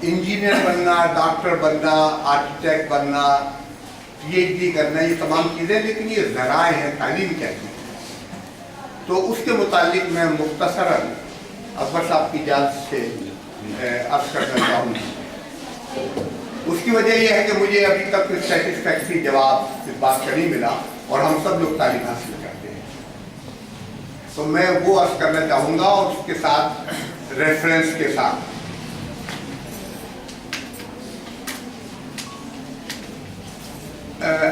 Engineer बनना, doctor बनना, architect बनना, PhD करना, ये तमाम चीज़ें, लेकिन ये ज़राए हैं, तालीम क्या चीज़ है। तो उसके मुतालिक मैं मुख्तसरन अकबर साहब की इजाज़त से अर्ज़ करना चाहूँगा। उसकी वजह यह है कि मुझे अभी तक सेटिस्फैक्ट्री जवाब इस बात का नहीं मिला, और हम सब लोग तालीम हासिल करते हैं। तो मैं वो अर्ज़ करना चाहूँगा, और उसके साथ रेफरेंस के साथ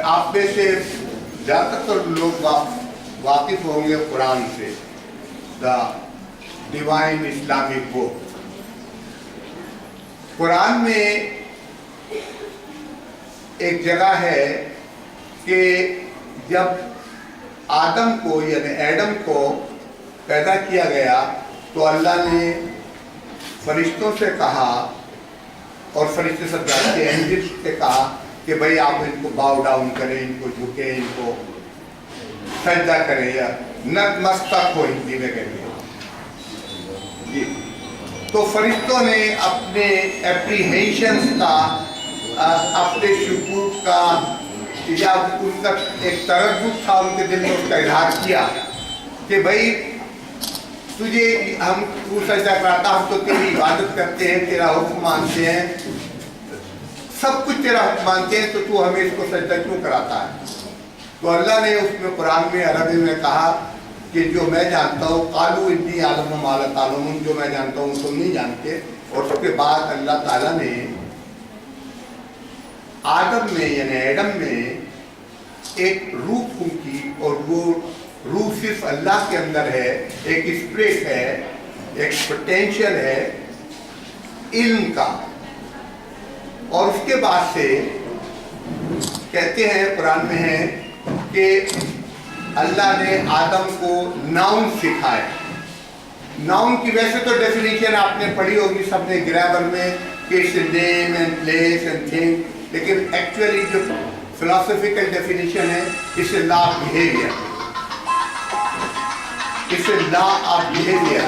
आप में से ज़्यादातर लोग वाकिफ़ होंगे कुरान से, the divine Islamic book. Quran में एक जगह है कि जब आदम को यानी एडम को पैदा किया गया तो अल्लाह ने फरिश्तों से कहा, और फरिश्ते सब जानते हैं, एंजल्स से कहा कि भाई आप इनको बाव डाउन करें, इनको झुके, इनको सजदा करें, या नतमस्तक हो हिंदी में कहेंगे जी। तो फरिश्तों ने अपने एप्रीहेंशंस का, अपने शुकूक का, या उनका एक तरद्दुद था उनके दिल में, उसका इजहार किया कि भाई तुझे हम तू सजदा कराता, हम तो तेरी इबादत करते हैं, तेरा हुक्म मानते हैं, सब कुछ तेरा हुक्म मानते हैं, तो तू हमें इसको सजदा क्यों कराता है। तो अल्लाह ने उसमें कुरान में अरबी में कहा कि जो मैं जानता हूँ, कालू इन्नी आलम माला तालुमून, जो मैं जानता हूँ तुम नहीं जानते। और उसके बाद अल्लाह ताला ने आदम में यानी एडम में एक रूह फूंकी, और वो रूह सिर्फ अल्लाह के अंदर है, एक स्पिरिट है, एक पोटेंशियल है इल्म का। और उसके बाद से कहते हैं, कुरान में है कि अल्लाह ने आदम को नाउन सिखाया। नाउन की वैसे तो डेफिनेशन आपने पढ़ी होगी सबने ग्रामर में, कि it's name and place and thing, लेकिन एक्चुअली जो फिलोसफिकल डेफिनेशन है, it's law of behaviour, it's law of behaviour.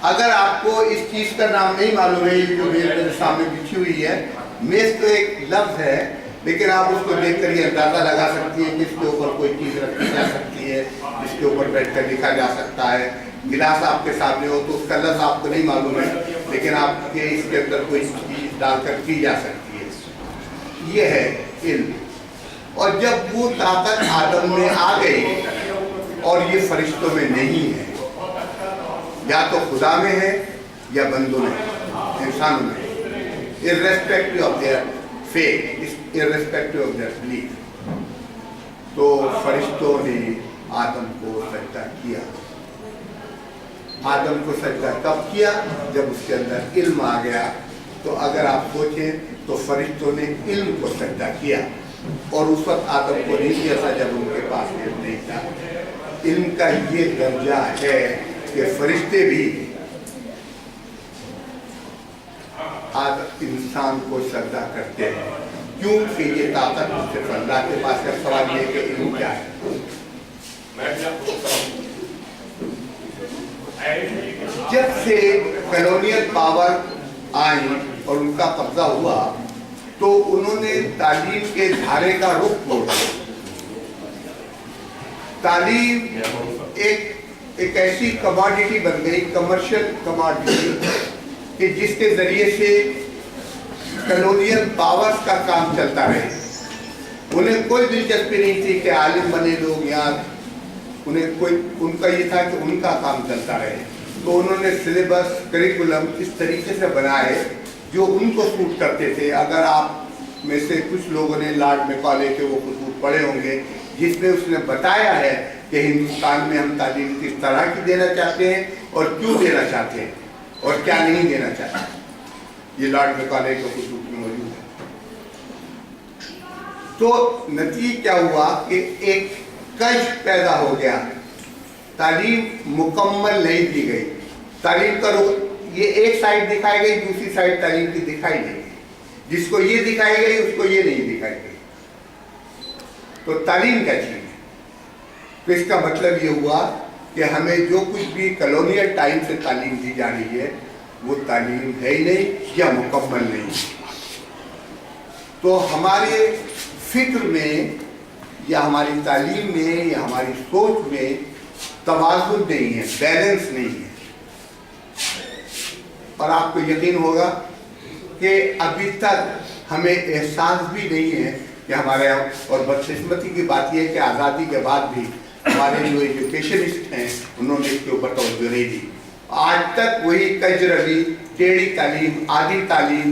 अगर आपको इस चीज़ का नाम नहीं मालूम है, जो मेरे सामने बिछी हुई है, मेज तो एक लफ्ज़ है, लेकिन आप उसको देखकर ये अंदाज़ा लगा सकती है कि इसके ऊपर कोई चीज़ रखी जा सकती है, इसके ऊपर बैठकर लिखा जा सकता है। गिलास आपके सामने हो तो उसका लफ्ज़ आपको नहीं मालूम है, लेकिन आपके इसके अंदर कोई चीज़ डालकर की जा सकती है। ये है इल्म। और जब वो ताकत आदम में आ गई, और ये फरिश्तों में नहीं है, या तो खुदा में है या बंदों में, इंसानों में, irrespective of their faith, irrespective of their belief। तो फरिश्तों ने आदम को सजदा किया। आदम को सजदा कब किया? जब उसके अंदर इल्म आ गया। तो अगर आप सोचें तो फरिश्तों ने इल्म को सजदा किया, और उस वक्त आदम को नहीं किया था जब उनके पास इल्म नहीं था। इल्म का ये दर्जा है कि फरिश्ते भी इंसान को सजदा करते हैं, क्योंकि ये ताकत सिर्फ अल्लाह के पास है। सवाल ये कि इल्म क्या है। जब से कॉलोनियल पावर आई और उनका कब्जा हुआ, तो उन्होंने तालीम के धारे का रुख मोड़ा। तालीम एक ऐसी कमोडिटी बन गई, कमर्शियल कमोडिटी, कि जिसके जरिए से कॉलोनियल पावर्स का काम चलता रहे। उन्हें कोई दिलचस्पी नहीं थी कि आलिम बने लोग, या उनका ये था कि उनका काम चलता रहे। तो उन्होंने सिलेबस, करिकुलम इस तरीके से बनाए जो उनको सूट करते थे। अगर आप में से कुछ लोगों ने लॉर्ड मैकॉले के वो खतूत पढ़े होंगे, जिसमें उसने बताया है कि हिंदुस्तान में हम तालीम किस तरह की देना चाहते हैं, और क्यों देना चाहते हैं, और क्या नहीं देना चाहते। ये लॉर्ड मैकॉले के खतूत में मौजूद है। तो नतीजा क्या हुआ कि एक कश्फ पैदा हो गया। तालीम मुकम्मल नहीं दी गई। तालीम का ये एक साइड दिखाई गई, दूसरी साइड तालीम की दिखाई नहीं गई। जिसको ये दिखाई गई उसको ये नहीं दिखाई गई। तो तालीम क्या चीज़ है? तो इसका मतलब ये हुआ कि हमें जो कुछ भी कॉलोनियल टाइम से तालीम दी जा रही है, وہ تعلیم ہے ہی نہیں یا مکمل نہیں. تو ہمارے فکر میں یا ہماری تعلیم میں یا ہماری سوچ میں توازن نہیں ہے, بیلنس نہیں ہے. اور آپ کو یقین ہوگا کہ ابھی تک ہمیں احساس بھی نہیں ہے کہ ہمارے, اور بدقسمتی کی بات یہ ہے کہ آزادی کے بعد بھی ہمارے جو ایجوکیشنسٹ ہیں انہوں نے اس کے اوپر توجہ نہیں دی. آج تک وہی کجروی, ٹیڑھی تعلیم, آدھی تعلیم,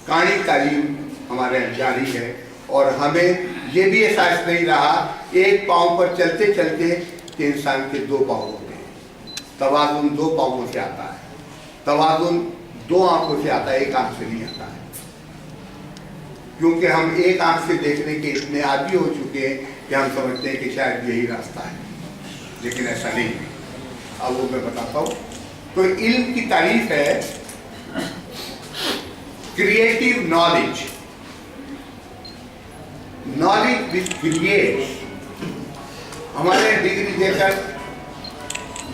کاڑی تعلیم ہمارے یہاں جاری ہے. اور ہمیں یہ بھی احساس نہیں رہا ایک پاؤں پر چلتے چلتے کہ انسان کے دو پاؤں ہوتے ہیں. توازن دو پاؤں سے آتا ہے, توازن دو آنکھوں سے آتا ہے, ایک آنکھ سے نہیں آتا ہے. کیونکہ ہم ایک آنکھ سے دیکھنے کے اتنے عادی ہو چکے ہیں کہ ہم سمجھتے ہیں کہ شاید یہی راستہ ہے, لیکن ایسا نہیں ہے. اب وہ میں بتاتا ہوں. تو علم کی تعریف ہے creative knowledge, knowledge which creates. ہمارے ڈگری دے کر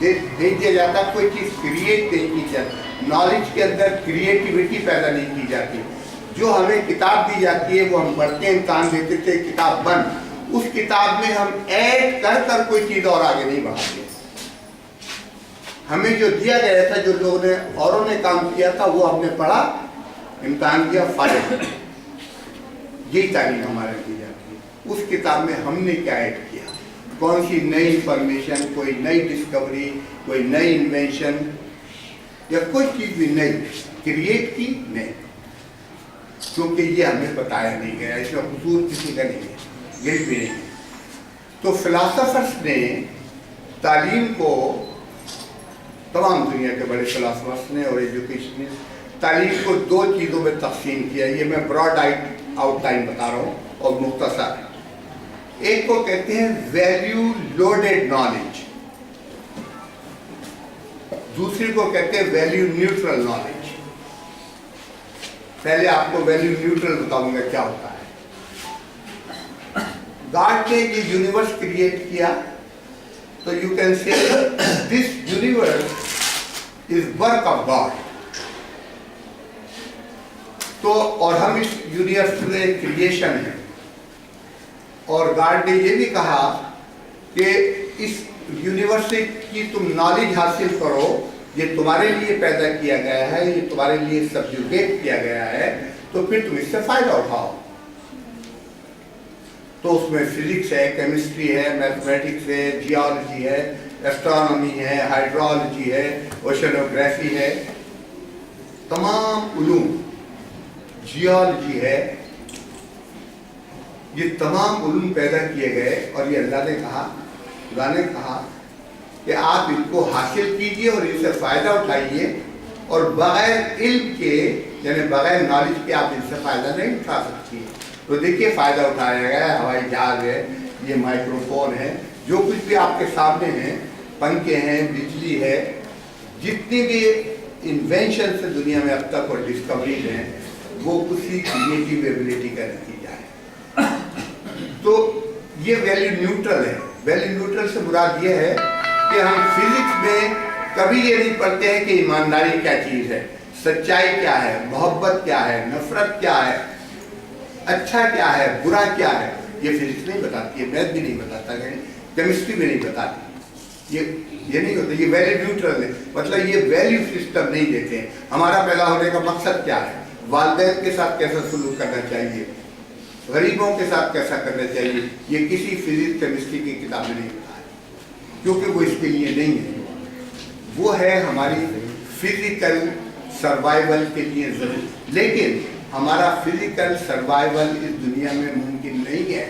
دے دیا جاتا, کوئی چیز کریٹ نہیں کی جاتی, نالج کے اندر کریٹیوٹی پیدا نہیں کی جاتی. جو ہمیں کتاب دی جاتی ہے وہ ہم پڑھتے ہیں, امتحان دیتے تھے, کتاب بند, اس کتاب میں ہم ایڈ کر کر کوئی چیز اور آگے نہیں بڑھاتے. ہمیں جو دیا گیا تھا, جو لوگوں نے اوروں نے کام کیا تھا وہ ہم نے پڑھا, امتحان دیا, فارغ. یہی تعلیم ہمارے دی جاتی ہے. اس کتاب میں ہم نے کیا ایڈ کیا, کون سی نئی انفارمیشن, کوئی نئی ڈسکوری, کوئی نئی انوینشن یا کوئی چیز بھی نئی کریٹ کی نہیں, کیونکہ یہ ہمیں بتایا نہیں گیا. اس میں قصور کسی کا نہیں ہے, یہ بھی نہیں. تو فلاسفرس نے تعلیم کو, تمام دنیا کے بڑے فلاسفرس نے اور ایجوکیشنسٹ تعلیم کو دو چیزوں میں تقسیم کیا. یہ میں براڈ آؤٹ لائن بتا رہا ہوں اور مختصر. ایک کو کہتے ہیں ویلیو لوڈیڈ نالج, دوسری کو کہتے ہیں ویلیو نیوٹرل نالج. پہلے آپ کو ویلیو نیوٹرل بتاؤں گا کیا ہوتا ہے. گاڈ نے یہ یونیورس کریٹ کیا, تو you can say this universe is work of God. تو اور ہم اس یونیورس میں کریشن ہیں, اور گاڈ نے یہ بھی کہا کہ اس یونیورس کی تم نالج حاصل کرو, یہ تمہارے لیے پیدا کیا گیا ہے, یہ تمہارے لیے سبجوگیٹ کیا گیا ہے, تو پھر تم اس سے فائدہ اٹھاؤ. تو اس میں فزکس ہے, کیمسٹری ہے, میتھمیٹکس ہے, جیولوجی ہے, ایسٹرونومی ہے, ہائیڈرولوجی ہے, اوشنوگرافی ہے, تمام علوم, جیولوجی ہے, یہ تمام علوم پیدا کیے گئے. اور یہ اللہ نے کہا کہ آپ ان کو حاصل کیجئے اور ان سے فائدہ اٹھائیے, اور بغیر علم کے یعنی بغیر نالج کے آپ ان سے فائدہ نہیں اٹھا سکتی. تو دیکھیے فائدہ اٹھایا گیا ہے, ہوائی جہاز ہے, یہ مائکروفون ہے, جو کچھ بھی آپ کے سامنے ہیں, پنکھے ہیں, بجلی ہے, جتنی بھی انوینشن سے دنیا میں اب تک اور ڈسکوریز ہیں, وہ اسی کریٹیو ایبلٹی کا نتیجہ ہے. تو یہ ویلیو نیوٹرل ہے. ویلیو نیوٹرل سے مراد یہ ہے کہ ہم فزکس میں کبھی یہ نہیں پڑھتے ہیں کہ ایمانداری کیا چیز ہے, سچائی کیا ہے, محبت کیا ہے, نفرت کیا ہے, اچھا کیا ہے, برا کیا ہے. یہ فزکس نہیں بتاتی ہے, میتھ بھی نہیں بتاتا, کیمسٹری بھی نہیں بتاتی. یہ نہیں ہوتا. یہ ویلیو نیوٹرل ہے, مطلب یہ ویلیو سسٹم نہیں دیتے ہیں. ہمارا پیدا ہونے کا مقصد کیا ہے, والدین کے ساتھ کیسا سلوک کرنا چاہیے, غریبوں کے ساتھ کیسا کرنا چاہیے, یہ کسی فزکس کیمسٹری کی کتاب میں نہیں بتایا, کیونکہ وہ اس کے لیے نہیں ہے. وہ ہے ہماری فزیکل سروائیول کے لیے ضروری. لیکن ہمارا فزیکل سروائیول اس دنیا میں ممکن نہیں ہے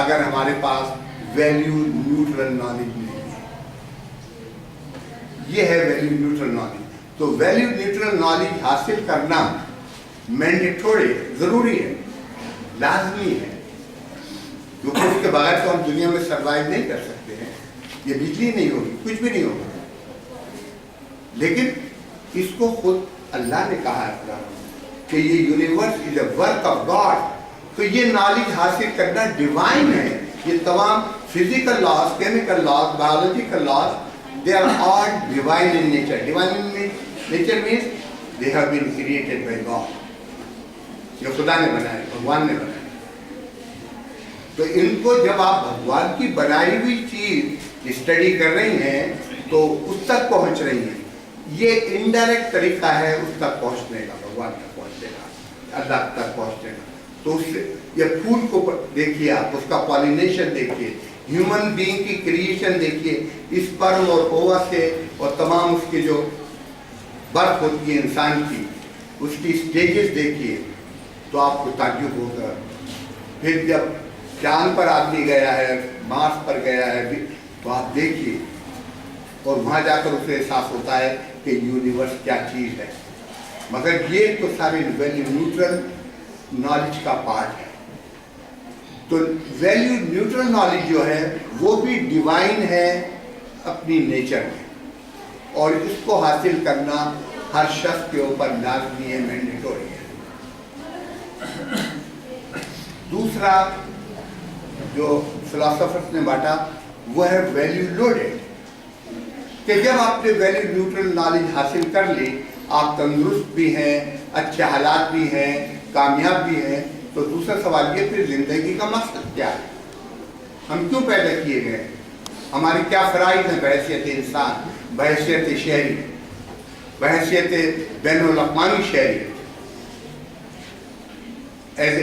اگر ہمارے پاس ویلیو نیوٹرل نالج نہیں ہے. یہ ہے ویلیو نیوٹرل نالج. تو ویلیو نیوٹرل نالج حاصل کرنا مینڈیٹوری, ضروری ہے, لازمی ہے, کیونکہ اس کے بغیر تو ہم دنیا میں سروائیو نہیں کر سکتے ہیں. یہ بجلی نہیں ہوگی, کچھ بھی نہیں ہوگا. لیکن اس کو خود اللہ نے کہا ہے کہ یہ universe is a work of God. تو یہ نالج حاصل کرنا ڈیوائن ہے. یہ تمام physical laws, chemical laws, biological laws, they are all divine in nature. Divine in nature means they have been created by God, जो खुदा ने बनाए, भगवान ने बनाए। तो इनको जब आप भगवान की बनाई हुई चीज स्टडी कर रही हैं तो उस तक पहुंच रही हैं। ये इनडायरेक्ट तरीका है उस तक पहुंचने का, भगवान तक पहुंचने का, अल्लाह तक पहुंचने का। तो उससे ये फूल को देखिए आप, उसका पॉलिनेशन देखिए, ह्यूमन बीइंग की क्रिएशन देखिए, स्पर्म और ओवा से और तमाम उसके जो बर्थ होती है इंसान की, उसकी स्टेजेस देखिए तो आपको ताज्जुब होगा। फिर जब चांद पर आदमी गया है, मार्स पर गया है, तो आप देखिए और वहाँ जाकर उसे एहसास होता है कि यूनिवर्स क्या चीज़ है। मगर ये तो सारे वैल्यू न्यूट्रल नॉलेज का पार्ट है। तो वैल्यू न्यूट्रल नॉलेज जो है वो भी डिवाइन है अपनी नेचर में, और इसको हासिल करना हर शख्स के ऊपर लाजमी है, मैंडेटरी है। दूसरा जो फिलोसोफर्स ने बांटा वो है वैल्यू लोडेड, कि जब आपने वैल्यू न्यूट्रल नॉलेज हासिल कर ली, आप तंदुरुस्त भी हैं, अच्छे हालात भी हैं, कामयाब भी हैं, तो दूसरा सवाल ये फिर जिंदगी का मकसद क्या है, हम क्यों पैदा किए गए, हमारी क्या फराइज है बहैसियत इंसान, बहैसियत शहरी, बहैसियत बैनुल अक़वामी शहरी, as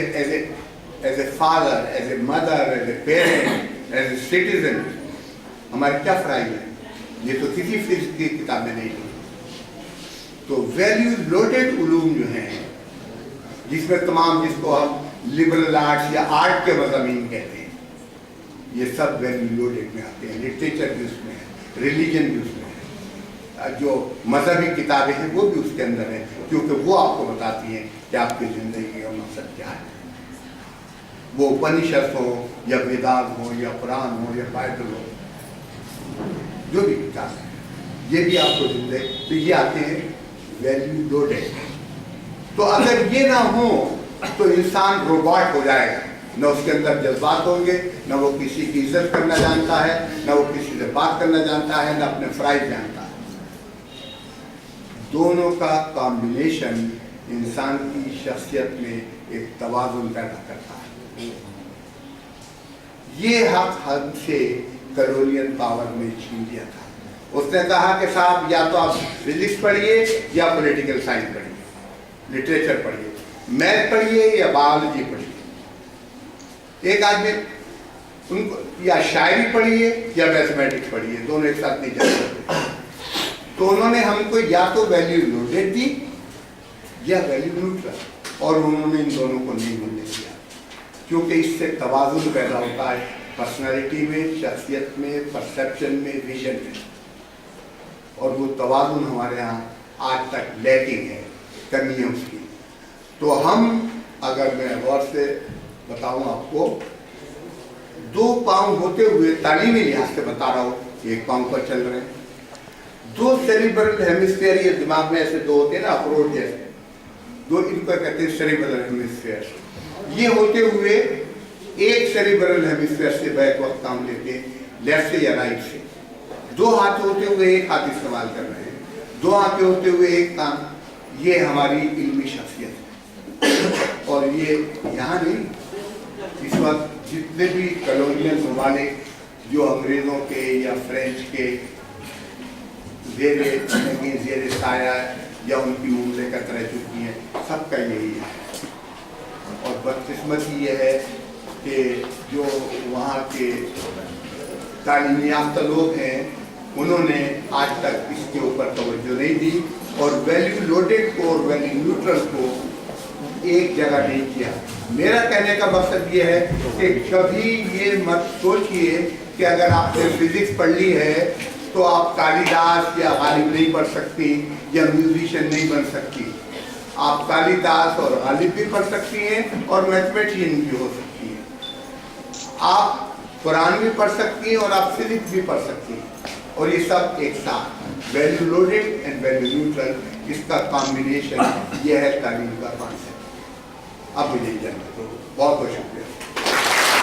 a father, as a mother, as a parent, as a citizen, हमारी क्या फराइज है, ये तो किसी फिज़िक्स की किताब में नहीं लिखी। तो वैल्यू लोडेड उलूम जो हैं, जिसमें तमाम, जिसको हम लिबरल आर्ट्स या आर्ट के मज़ामीन कहते हैं, ये सब वैल्यू लोडेड में आते हैं। लिटरेचर भी उसमें है, रिलीजन भी उसमें है, जो मजहबी किताबें हैं वो भी उसके अंदर है, क्योंकि वो आपको बताती हैं कि आपकी ज़िंदगी का मकसद क्या है। वो उपनिषद हो या वेदांत हो या कुरान हो या बाइबल हो, जो भी किताब है, ये भी आपको जिंदगी, तो ये आते हैं वैल्यू लोडेड। तो अगर ये ना हो तो इंसान रोबोट हो जाएगा, न उसके अंदर जज्बात होंगे, न वो किसी की इज्जत करना जानता है, न वो किसी से बात करना जानता है, न अपने फराइज जानता है। दोनों का कॉम्बिनेशन इंसान की शख्सियत में एक तवाज़ुन पैदा करता है। ये हक हमसे कॉलोनियल पावर ने छीन लिया था। उसने कहा कि साहब या तो आप फिजिक्स पढ़िए या पॉलिटिकल साइंस पढ़िए, लिटरेचर पढ़िए, मैथ पढ़िए या बायोलॉजी पढ़िए। एक आदमी उनको या शायरी पढ़िए या मैथमेटिक्स पढ़िए, दोनों एक साथ नहीं चल सकते। तो उन्होंने हमको या तो वैल्यू लोडेड दी या वैल्यू न्यूट्रल, और उन्होंने इन दोनों को नहीं मिलने दिया, क्योंकि इससे तवाज़ुन पैदा होता है पर्सनालिटी में, शख्सियत में, परसेप्शन में, विजन में, और वो तवाज़ुन हमारे यहाँ आज तक लैकिंग है, कमी है उसकी। तो हम, अगर मैं गौर से बताऊँ आपको, 2 पाँव होते हुए तालीमी लिहाज से बता रहा हूँ, 1 पाँव पर चल रहे हैं, 2 सेरिब्रल हेमिस्फीयर, ये दिमाग में ऐसे 2 होते हैं ना, अखरोट जैसे, 2 इनको कहते हैं सेरिब्रल हेमिस्फीयर। ये होते हुए एक सेरिब्रल हेमिस्फीयर से बैक वक्त काम लेते हैं, लेफ्ट से या राइट से। 2 हाथ होते हुए 1 हाथ इस्तेमाल कर रहे हैं, 2 आंखें होते हुए 1 कान। ये हमारी इल्मी शख्सियत है। और ये यहाँ नहीं, इस वक्त जितने भी कॉलोनियल ममालिक जो अंग्रेज़ों के या फ्रेंच के ज़ेर साया या उनकी मुमलिकत रह चुकी हैं, सबका यही है। और बदकिस्मती ये है कि जो वहाँ के तालीम याफ्ता लोग हैं, उन्होंने आज तक इसके ऊपर तवज्जो नहीं दी, और वैल्यू लोडेड को और वैल्यू न्यूट्रल को एक जगह नहीं किया। मेरा कहने का मकसद ये है कि कभी ये मत सोचिए कि अगर आपने फिजिक्स पढ़ ली है तो आप कालिदास या गालिब नहीं पढ़ सकती या म्यूजिशियन नहीं बन सकती। आप कालिदास और गालिब भी पढ़ सकती हैं और मैथमेटिशियन भी हो सकती हैं। आप कुरान भी पढ़ सकती हैं और आप फिजिक्स भी पढ़ सकती हैं, और ये सब एक साथ value loaded and value neutral, इसका कॉम्बिनेशन ये है तालीम का कॉन्सेप्ट। अब मुझे बहुत बहुत शुक्रिया।